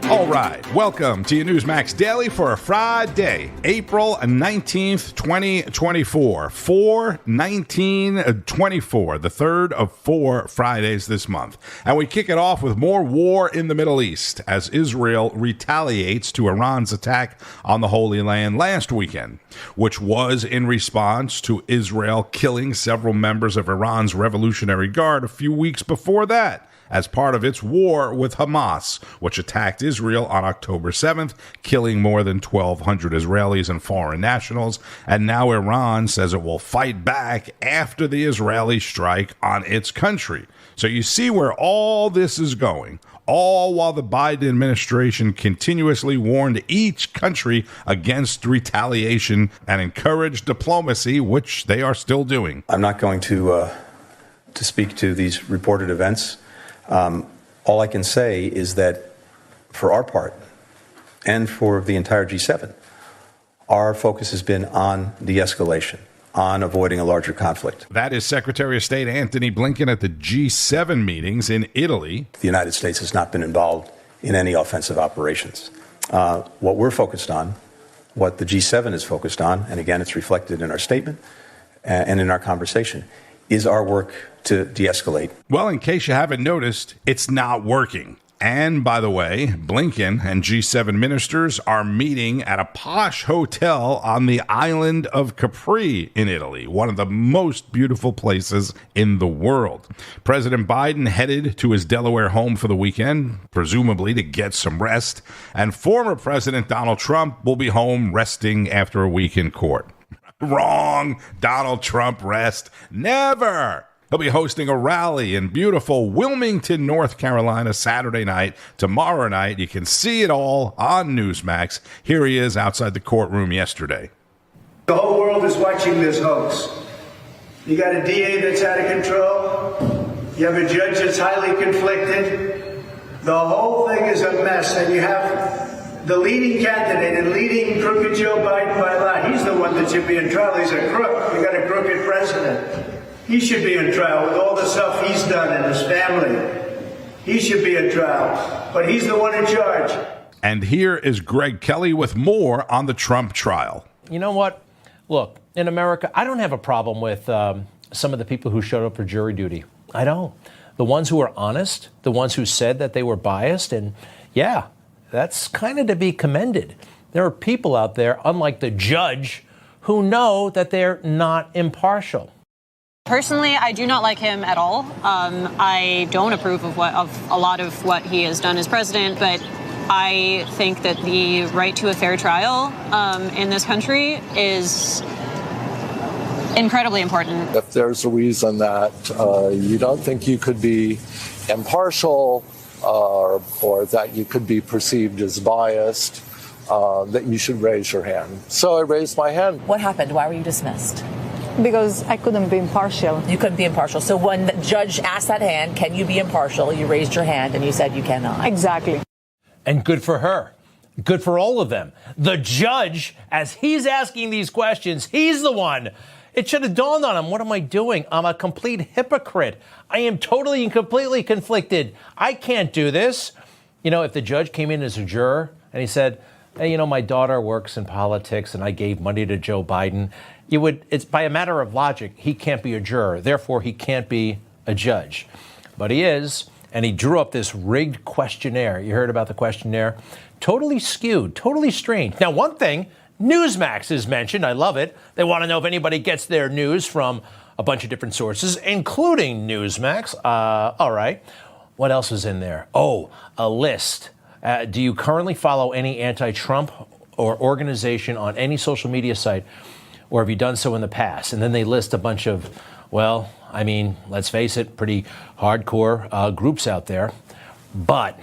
All right, welcome to your Newsmax Daily for a Friday, April 19th, 2024. 4/19/24, the third of 4 Fridays this month. And we kick it off with more war in the Middle East as Israel retaliates to Iran's attack on the Holy Land last weekend, which was in response to Israel killing several members of Iran's Revolutionary Guard a few weeks before that, as part of its war with Hamas, which attacked Israel on October 7th, killing more than 1,200 Israelis and foreign nationals. And now Iran says it will fight back after the Israeli strike on its country. So you see where all this is going, all while the Biden administration continuously warned each country against retaliation and encouraged diplomacy, which they are still doing. I'm not going to speak to these reported events. All I can say is that for our part and for the entire G7, our focus has been on de-escalation, on avoiding a larger conflict. That is Secretary of State Antony Blinken at the G7 meetings in Italy. The United States has not been involved in any offensive operations. What we're focused on, what the G7 is focused on, and again, it's reflected in our statement and in our conversation, is our work to de-escalate. Well, in case you haven't noticed, it's not working. And by the way, Blinken and G7 ministers are meeting at a posh hotel on the island of Capri in Italy, one of the most beautiful places in the world. President Biden headed to his Delaware home for the weekend, presumably to get some rest, and former President Donald Trump will be home resting after a week in court. Wrong. Donald Trump rest. Never. He'll be hosting a rally in beautiful Wilmington, North Carolina, Saturday night. Tomorrow night, you can see it all on Newsmax. Here he is outside the courtroom yesterday. The whole world is watching this hoax. You got a DA that's out of control. You have a judge that's highly conflicted. The whole thing is a mess, and you have the leading candidate and leading crooked Joe Biden by a lot. He's the one that should be in trial. He's a crook. You got a crooked president. He should be in trial with all the stuff he's done in his family. He should be in trial, but he's the one in charge. And here is Greg Kelly with more on the Trump trial. You know what? Look, in America, I don't have a problem with some of the people who showed up for jury duty. I don't. The ones who were honest, the ones who said that they were biased, and yeah, that's kind of to be commended. There are people out there, unlike the judge, who know that they're not impartial. Personally, I do not like him at all. I don't approve of a lot of what he has done as president, but I think that the right to a fair trial in this country is incredibly important. If there's a reason that you don't think you could be impartial or that you could be perceived as biased, that you should raise your hand. So I raised my hand. What happened? Why were you dismissed? Because I couldn't be impartial. You couldn't be impartial. So when the judge asked that hand, can you be impartial? You raised your hand and you said you cannot. Exactly. And good for her. Good for all of them. The judge, as he's asking these questions, he's the one. It should have dawned on him. What am I doing? I'm a complete hypocrite. I am totally and completely conflicted. I can't do this. You know, if the judge came in as a juror and he said, hey, you know, my daughter works in politics and I gave money to Joe Biden, it's by a matter of logic, he can't be a juror. Therefore, he can't be a judge. But he is, and he drew up this rigged questionnaire. You heard about the questionnaire? Totally skewed, totally strange. Now, one thing, Newsmax is mentioned. I love it. They want to know if anybody gets their news from a bunch of different sources, including Newsmax. All right. What else is in there? Oh, a list. Do you currently follow any anti-Trump or organization on any social media site, or have you done so in the past? And then they list a bunch of, well, I mean, let's face it, pretty hardcore groups out there. But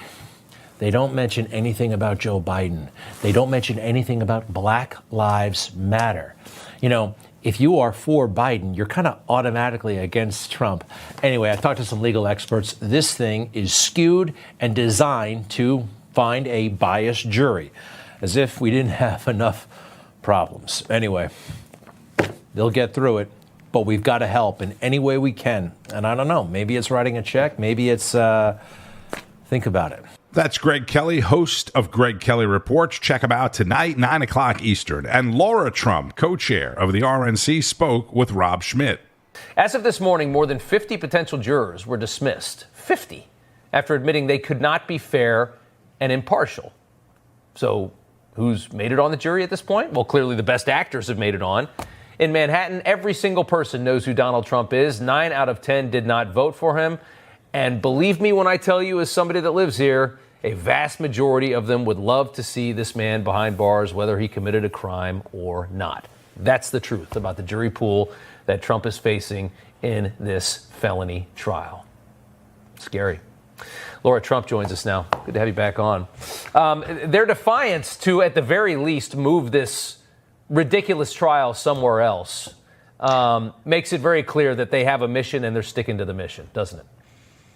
they don't mention anything about Joe Biden. They don't mention anything about Black Lives Matter. You know, if you are for Biden, you're kind of automatically against Trump. Anyway, I talked to some legal experts. This thing is skewed and designed to find a biased jury, as if we didn't have enough problems. Anyway, they'll get through it. but we've got to help in any way we can. And I don't know, maybe it's writing a check, maybe it's think about it. That's Greg Kelly, host of Greg Kelly Reports. Check him out tonight, 9 o'clock Eastern. And Lara Trump, co-chair of the RNC, spoke with Rob Schmitt. As of this morning, more than 50 potential jurors were dismissed. 50, after admitting they could not be fair and impartial. So who's made it on the jury at this point? Well, clearly the best actors have made it on. In Manhattan, every single person knows who Donald Trump is. 9 out of 10 did not vote for him. And believe me when I tell you, as somebody that lives here, a vast majority of them would love to see this man behind bars, whether he committed a crime or not. That's the truth about the jury pool that Trump is facing in this felony trial. Scary. Lara Trump joins us now. Good to have you back on. Their defiance to, at the very least, move this ridiculous trial somewhere else makes it very clear that they have a mission and they're sticking to the mission, doesn't it?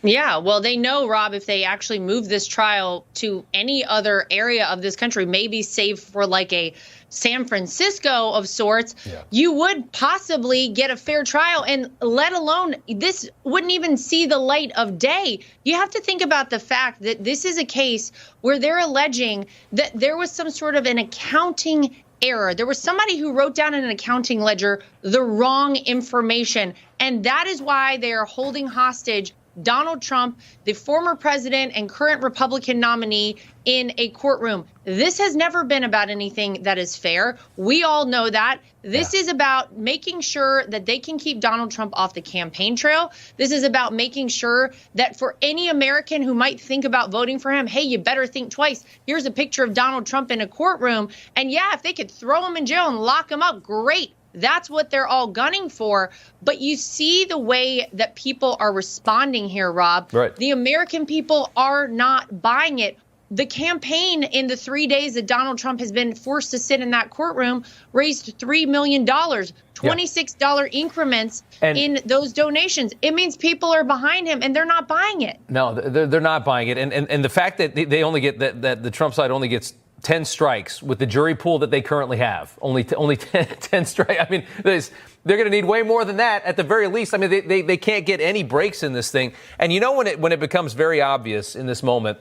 Yeah, well, they know, Rob, if they actually move this trial to any other area of this country, maybe save for like a San Francisco of sorts, you would possibly get a fair trial, and let alone this wouldn't even see the light of day. You have to think about the fact that this is a case where they're alleging that there was some sort of an accounting error. There was somebody who wrote down in an accounting ledger the wrong information, and that is why they are holding hostage Donald Trump, the former president and current Republican nominee, in a courtroom. This has never been about anything that is fair. We all know that. This is about making sure that they can keep Donald Trump off the campaign trail. This is about making sure that for any American who might think about voting for him, hey, you better think twice. Here's a picture of Donald Trump in a courtroom. And yeah, if they could throw him in jail and lock him up, great. That's what they're all gunning for. But you see the way that people are responding here, Rob. Right. The American people are not buying it. The campaign in the 3 days that Donald Trump has been forced to sit in that courtroom raised $3 million, $26 increments in those donations. It means people are behind him and they're not buying it. No, they're not buying it. And the fact that they only get that the Trump side only gets 10 strikes with the jury pool that they currently have. Only 10 strikes. I mean, they're going to need way more than that at the very least. I mean, they can't get any breaks in this thing. And you know when it becomes very obvious in this moment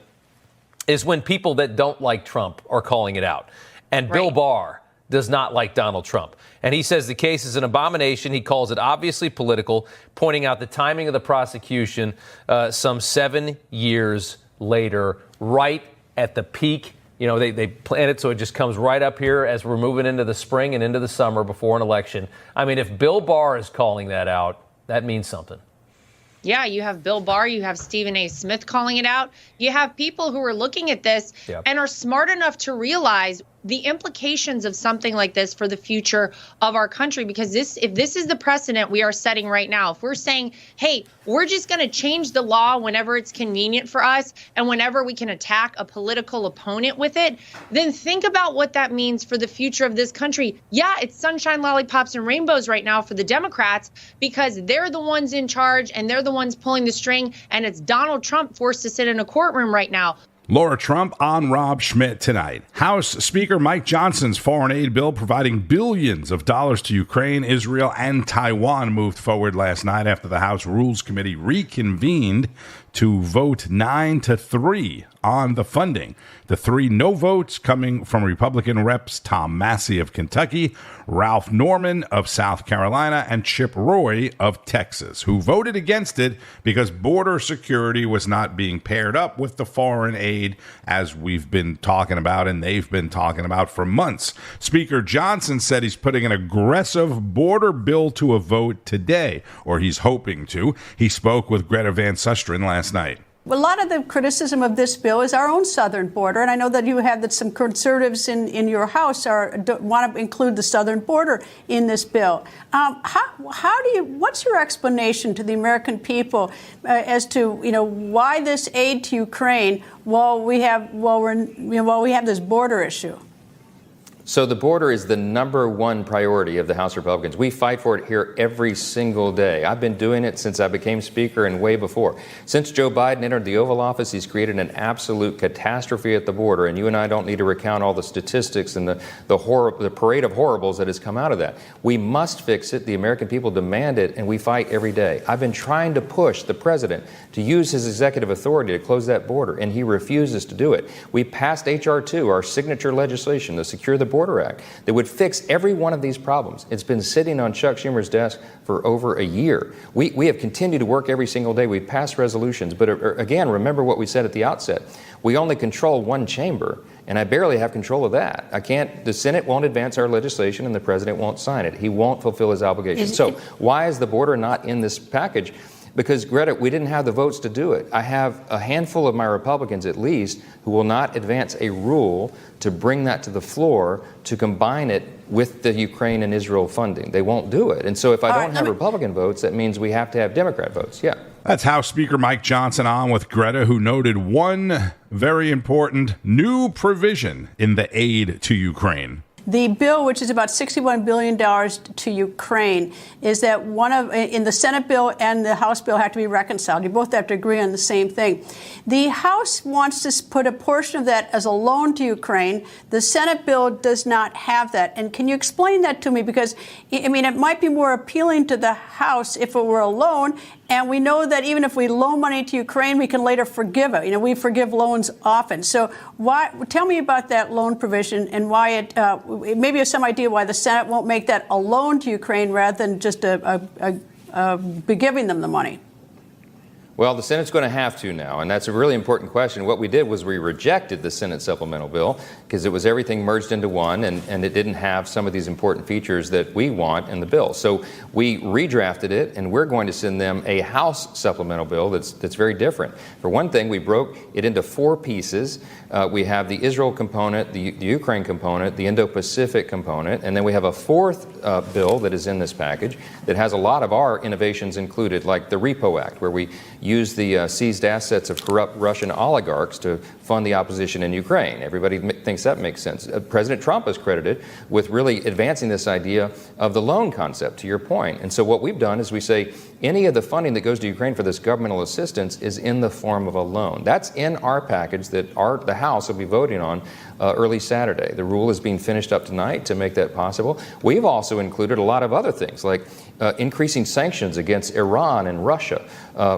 is when people that don't like Trump are calling it out. And Bill Barr does not like Donald Trump. And he says the case is an abomination. He calls it obviously political, pointing out the timing of the prosecution some 7 years later, right at the peak. You know, they plan it so it just comes right up here as we're moving into the spring and into the summer before an election. I mean, if Bill Barr is calling that out, that means something. Yeah, you have Bill Barr, you have Stephen A. Smith calling it out. You have people who are looking at this and are smart enough to realize the implications of something like this for the future of our country. Because if this is the precedent we are setting right now, if we're saying, hey, we're just going to change the law whenever it's convenient for us and whenever we can attack a political opponent with it, then think about what that means for the future of this country. Yeah, it's sunshine, lollipops, and rainbows right now for the Democrats because they're the ones in charge and they're the ones pulling the string, and it's Donald Trump forced to sit in a courtroom right now. Lara Trump on Rob Schmitt tonight. House Speaker Mike Johnson's foreign aid bill providing billions of dollars to Ukraine, Israel, and Taiwan moved forward last night after the House Rules Committee reconvened to vote 9-3 on the funding. The 3 no votes coming from Republican reps Tom Massey of Kentucky, Ralph Norman of South Carolina, and Chip Roy of Texas, who voted against it because border security was not being paired up with the foreign aid, as we've been talking about and they've been talking about for months. Speaker Johnson said he's putting an aggressive border bill to a vote today, or he's hoping to. He spoke with Greta Van Susteren last night. Well, a lot of the criticism of this bill is our own southern border, and I know that you have that some conservatives in your House want to include the southern border in this bill. What's your explanation to the American people as to why this aid to Ukraine while we have this border issue? So the border is the number one priority of the House Republicans. We fight for it here every single day. I've been doing it since I became Speaker and way before. Since Joe Biden entered the Oval Office, he's created an absolute catastrophe at the border, and you and I don't need to recount all the statistics and the parade of horribles that has come out of that. We must fix it. The American people demand it, and we fight every day. I've been trying to push the president to use his executive authority to close that border, and he refuses to do it. We passed H.R. 2, our signature legislation, the Secure the Border Act, that would fix every one of these problems. It's been sitting on Chuck Schumer's desk for over a year. We have continued to work every single day. We've passed resolutions. But again, remember what we said at the outset. We only control one chamber, and I barely have control of that. The Senate won't advance our legislation, and the president won't sign it. He won't fulfill his obligations. So why is the border not in this package? Because, Greta, we didn't have the votes to do it. I have a handful of my Republicans, at least, who will not advance a rule to bring that to the floor to combine it with the Ukraine and Israel funding. They won't do it. And so if I don't have Republican votes, that means we have to have Democrat votes. Yeah. That's House Speaker Mike Johnson on with Greta, who noted one very important new provision in the aid to Ukraine. The bill, which is about $61 billion to Ukraine, is that in the Senate bill and the House bill have to be reconciled. You both have to agree on the same thing. The House wants to put a portion of that as a loan to Ukraine. The Senate bill does not have that. And can you explain that to me? Because, I mean, it might be more appealing to the House if it were a loan. And we know that even if we loan money to Ukraine, we can later forgive it. You know, we forgive loans often. So tell me about that loan provision and why maybe you have some idea why the Senate won't make that a loan to Ukraine rather than just be giving them the money. Well, the Senate's going to have to now, and that's a really important question. What we did was we rejected the Senate supplemental bill because it was everything merged into one, and it didn't have some of these important features that we want in the bill. So we redrafted it, and we're going to send them a House supplemental bill that's very different. For one thing, we broke it into 4 pieces. We have the Israel component, the Ukraine component, the Indo-Pacific component, and then we have a 4th bill that is in this package that has a lot of our innovations included, like the Repo Act, where we use the seized assets of corrupt Russian oligarchs to fund the opposition in Ukraine. Everybody thinks that makes sense. President Trump is credited with really advancing this idea of the loan concept, to your point. And so what we've done is we say any of the funding that goes to Ukraine for this governmental assistance is in the form of a loan. That's in our package that the House will be voting on early Saturday. The rule is being finished up tonight to make that possible. We've also included a lot of other things, like increasing sanctions against Iran and Russia.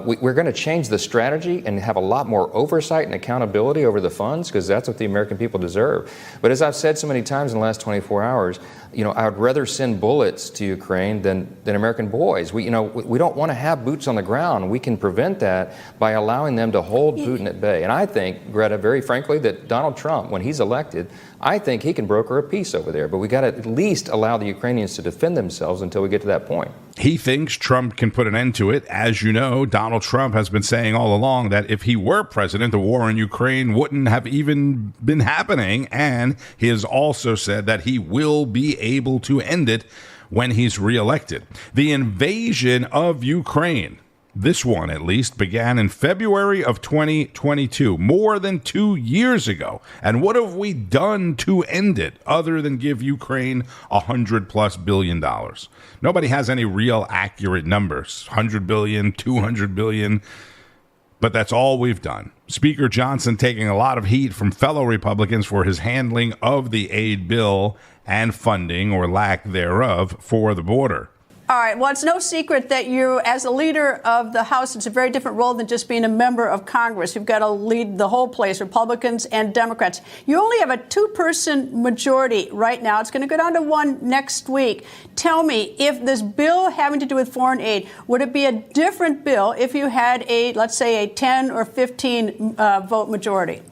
We're going to change the strategy and have a lot more oversight and accountability over the funds, because that's what the American people deserve. But as I've said so many times in the last 24 hours, I would rather send bullets to Ukraine than American boys. We don't want to have boots on the ground. We can prevent that by allowing them to hold Putin at bay. And I think, Greta, very frankly, that Donald Trump, when he's elected, I think he can broker a peace over there. But we got to at least allow the Ukrainians to defend themselves until we get to that point. He thinks Trump can put an end to it. As you know, Donald Trump has been saying all along that if he were president, the war in Ukraine wouldn't have even been happening. And he has also said that he will be able to end it when he's reelected. The invasion of Ukraine, this one at least, began in February of 2022, more than 2 years ago. And what have we done to end it other than give Ukraine $100+ billion? Nobody has any real accurate numbers, 100 billion, 200 billion. But that's all we've done. Speaker Johnson taking a lot of heat from fellow Republicans for his handling of the aid bill and funding, or lack thereof, for the border. All right. Well, it's no secret that you, as a leader of the House, it's a very different role than just being a member of Congress. You've got to lead the whole place, Republicans and Democrats. You only have a 2-person majority right now. It's going to go down to 1 next week. Tell me, if this bill having to do with foreign aid, would it be a different bill if you had let's say, a 10 or 15 vote majority?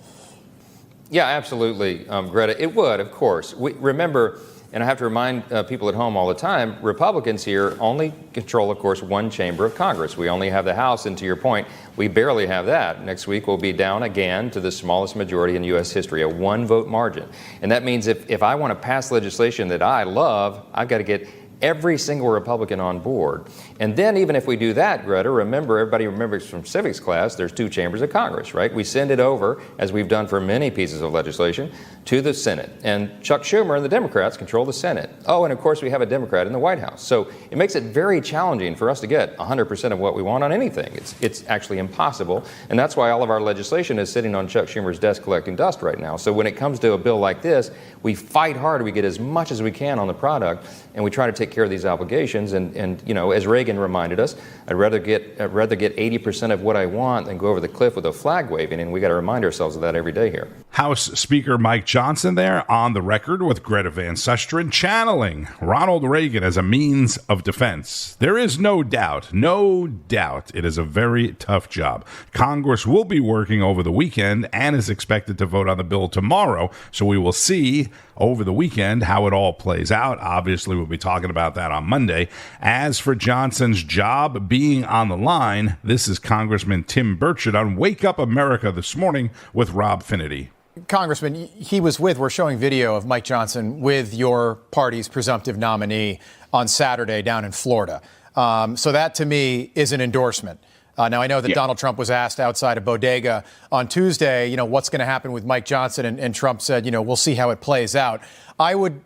Yeah, absolutely, Greta. It would, of course. Remember, and I have to remind people at home all the time, Republicans here only control, of course, 1 chamber of Congress. We only have the House, and to your point, we barely have that. Next week, we'll be down again to the smallest majority in U.S. history, a 1-vote margin. And that means if I want to pass legislation that I love, I've got to get every single Republican on board. And then even if we do that, Greta, remember, everybody remembers from civics class, there's 2 chambers of Congress, right? We send it over, as we've done for many pieces of legislation, to the Senate. And Chuck Schumer and the Democrats control the Senate. Oh, and of course we have a Democrat in the White House. So it makes it very challenging for us to get 100% of what we want on anything. It's actually impossible. And that's why all of our legislation is sitting on Chuck Schumer's desk collecting dust right now. So when it comes to a bill like this, we fight hard, we get as much as we can on the product, and we try to take care of these obligations. And you know, as Reagan reminded us, I'd rather get 80% of what I want than go over the cliff with a flag waving, and we got to remind ourselves of that every day here. House Speaker Mike Johnson there on the record with Greta Van Susteren channeling Ronald Reagan as a means of defense. There is no doubt, it is a very tough job. Congress will be working over the weekend and is expected to vote on the bill tomorrow, so we will see over the weekend how it all plays out. Obviously, we'll be talking about that on Monday. As for Johnson's job being on the line, this is Congressman Tim Burchett on Wake Up America this morning with Rob Finity. Congressman, we're showing video of Mike Johnson with your party's presumptive nominee on Saturday down in Florida. So that, to me, is an endorsement. Now, I know that Donald Trump was asked outside a bodega on Tuesday, you know, what's going to happen with Mike Johnson, and Trump said, you know, we'll see how it plays out. I would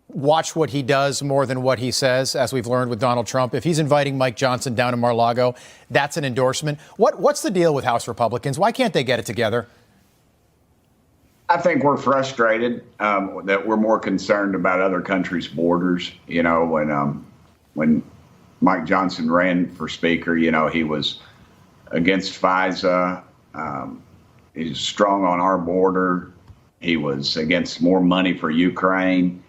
watch what he does more than what he says, as we've learned with Donald Trump. If he's inviting Mike Johnson down to Mar-a-Lago, that's an endorsement. What's the deal with House Republicans? Why can't they get it together? I think we're frustrated that we're more concerned about other countries' borders. You know, when Mike Johnson ran for Speaker, you know, he was against FISA. He's strong on our border. He was against more money for Ukraine.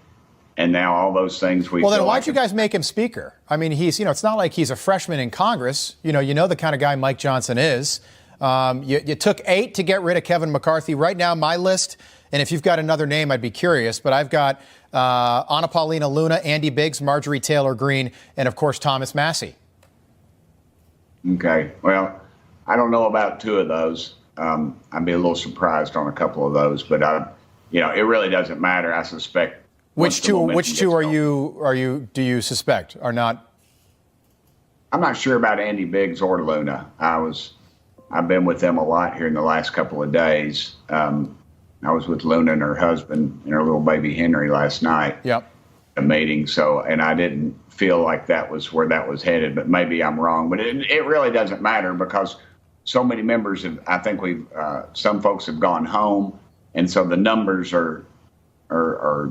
And now all those things Well, then why'd you guys make him Speaker? I mean, it's not like he's a freshman in Congress. You know the kind of guy Mike Johnson is. You took 8 to get rid of Kevin McCarthy. Right now, my list, and if you've got another name, I'd be curious, but I've got Anna Paulina Luna, Andy Biggs, Marjorie Taylor Greene, and, of course, Thomas Massie. Okay. Well, I don't know about 2 of those. I'd be a little surprised on a couple of those, but it really doesn't matter. I suspect. Which two do you suspect are not? I'm not sure about Andy Biggs or Luna. I've been with them a lot here in the last couple of days. I was with Luna and her husband and her little baby Henry last night. Yep. A meeting. And I didn't feel like that was where that was headed, but maybe I'm wrong. But it really doesn't matter because so many members some folks have gone home. And so the numbers are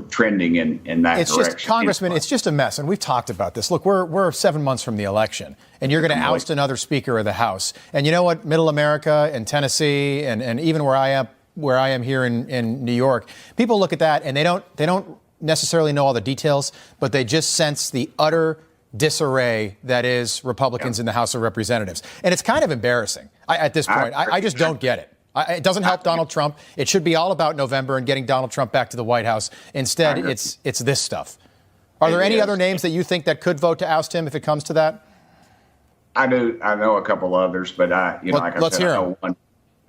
trending in that direction. It's just, Congressman, it's just a mess. And we've talked about this. Look, we're 7 months from the election, and you're going to oust another Speaker of the House. And you know what? Middle America and Tennessee and even where I am here in New York, people look at that and they don't necessarily know all the details, but they just sense the utter disarray that is Republicans in the House of Representatives. And it's kind of embarrassing at this point. I just don't get it. It doesn't help Donald Trump. It should be all about November and getting Donald Trump back to the White House. Instead, it's this stuff. Are there any other names that you think that could vote to oust him if it comes to that? I do. I know a couple others, but let's hear them.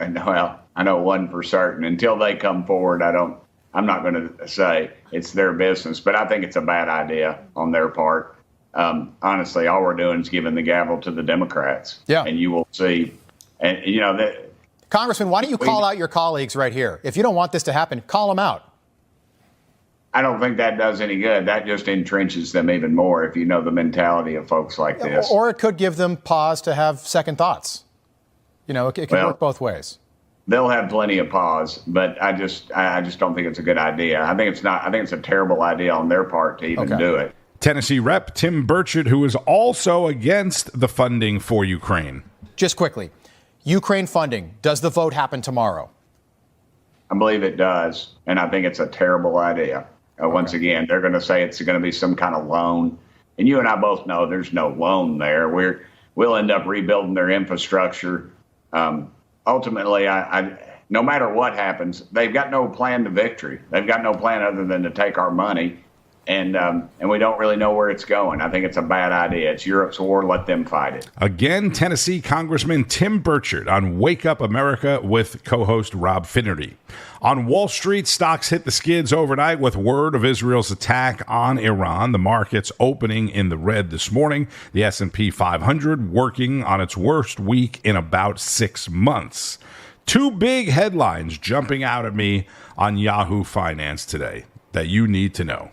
I know one for certain. Until they come forward, I'm not going to say it's their business, but I think it's a bad idea on their part. Honestly, all we're doing is giving the gavel to the Democrats. Yeah. And you will see. And, that. Congressman, why don't you call out your colleagues right here? If you don't want this to happen, call them out. I don't think that does any good. That just entrenches them even more if you know the mentality of folks like this. Or it could give them pause to have second thoughts. It can work both ways. They'll have plenty of pause, but I just don't think it's a good idea. I think it's a terrible idea on their part to even do it. Tennessee Rep. Tim Burchett, who is also against the funding for Ukraine. Just quickly, Ukraine funding, does the vote happen tomorrow? I believe it does, and I think it's a terrible idea. Once again, they're going to say it's going to be some kind of loan, and you and I both know there's no loan there. We'll end up rebuilding their infrastructure. Ultimately, no matter what happens, they've got no plan to victory. They've got no plan other than to take our money And we don't really know where it's going. I think it's a bad idea. It's Europe's war. Let them fight it. Again, Tennessee Congressman Tim Burchett on Wake Up America with co-host Rob Finnerty. On Wall Street, stocks hit the skids overnight with word of Israel's attack on Iran. The market's opening in the red this morning. The S&P 500 working on its worst week in about 6 months. Two big headlines jumping out at me on Yahoo Finance today that you need to know.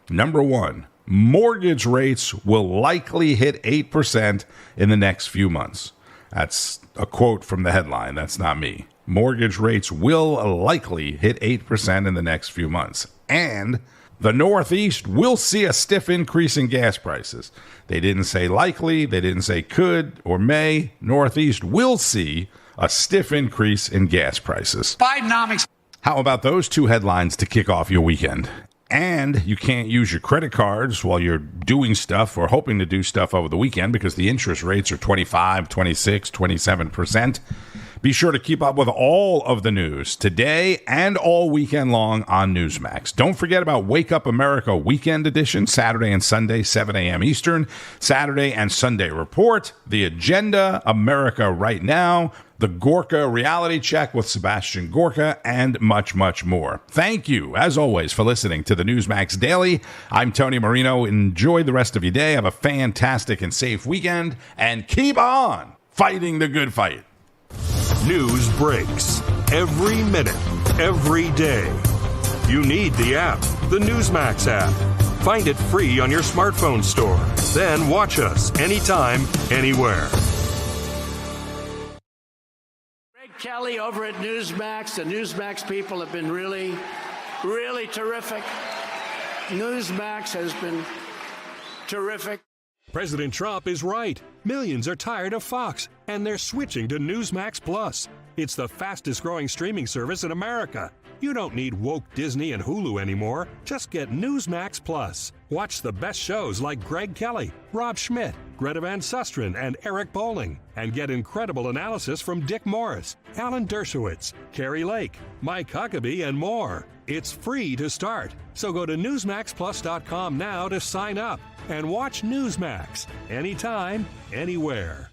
Number one, mortgage rates will likely hit 8% in the next few months. That's a quote from the headline. That's not me. Mortgage rates will likely hit 8% in the next few months. And the Northeast will see a stiff increase in gas prices. They didn't say likely. They didn't say could or may. Northeast will see a stiff increase in gas prices. Bidenomics. How about those two headlines to kick off your weekend? And you can't use your credit cards while you're doing stuff or hoping to do stuff over the weekend because the interest rates are 25, 26, 27%. Be sure to keep up with all of the news today and all weekend long on Newsmax. Don't forget about Wake Up America Weekend Edition, Saturday and Sunday, 7 a.m. Eastern, Saturday and Sunday Report, The Agenda, America Right Now, the Gorka Reality Check with Sebastian Gorka, and much, much more. Thank you, as always, for listening to the Newsmax Daily. I'm Tony Marino. Enjoy the rest of your day. Have a fantastic and safe weekend, and keep on fighting the good fight. News breaks every minute, every day. You need the app, the Newsmax app. Find it free on your smartphone store. Then watch us anytime, anywhere. Kelly over at Newsmax. The Newsmax people have been really, really terrific. Newsmax has been terrific. President Trump is right. Millions are tired of Fox, and they're switching to Newsmax Plus. It's the fastest growing streaming service in America. You don't need woke Disney and Hulu anymore. Just get Newsmax Plus. Watch the best shows like Greg Kelly, Rob Schmitt, Greta Van Susteren, and Eric Bowling. And get incredible analysis from Dick Morris, Alan Dershowitz, Carrie Lake, Mike Huckabee, and more. It's free to start. So go to NewsmaxPlus.com now to sign up and watch Newsmax anytime, anywhere.